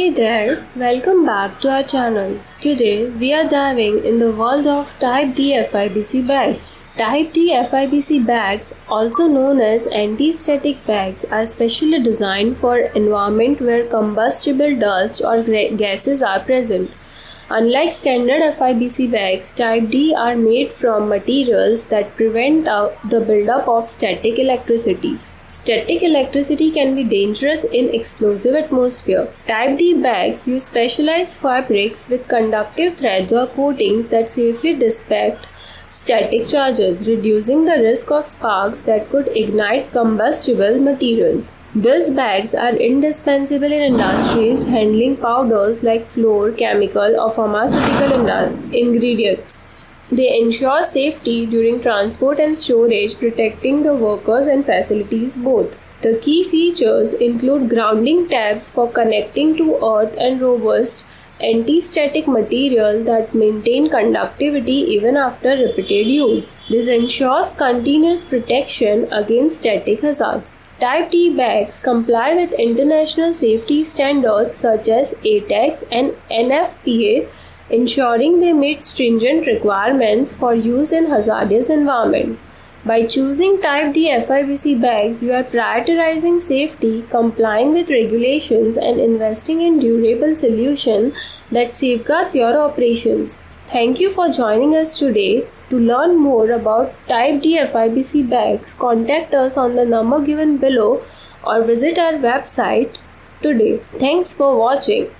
Hey there, welcome back to our channel. Today we are diving in the world of Type D FIBC bags. Type D FIBC bags, also known as anti-static bags, are specially designed for environment where combustible dust or gases are present. Unlike standard FIBC bags, Type D are made from materials that prevent the buildup of static electricity. Static electricity can be dangerous in explosive atmosphere. Type D bags use specialized fabrics with conductive threads or coatings that safely dissipate static charges, reducing the risk of sparks that could ignite combustible materials. These bags are indispensable in industries handling powders like flour, chemical, or pharmaceutical ingredients. They ensure safety during transport and storage, protecting the workers and facilities both. The key features include grounding tabs for connecting to earth and robust anti-static material that maintain conductivity even after repeated use. This ensures continuous protection against static hazards. Type D bags comply with international safety standards such as ATEX and NFPA, ensuring they meet stringent requirements for use in hazardous environment. By choosing Type D FIBC bags, you are prioritizing safety, complying with regulations, and investing in durable solution that safeguards your operations. Thank you for joining us today. To learn more about Type D FIBC bags, contact us on the number given below or visit our website today. Thanks for watching.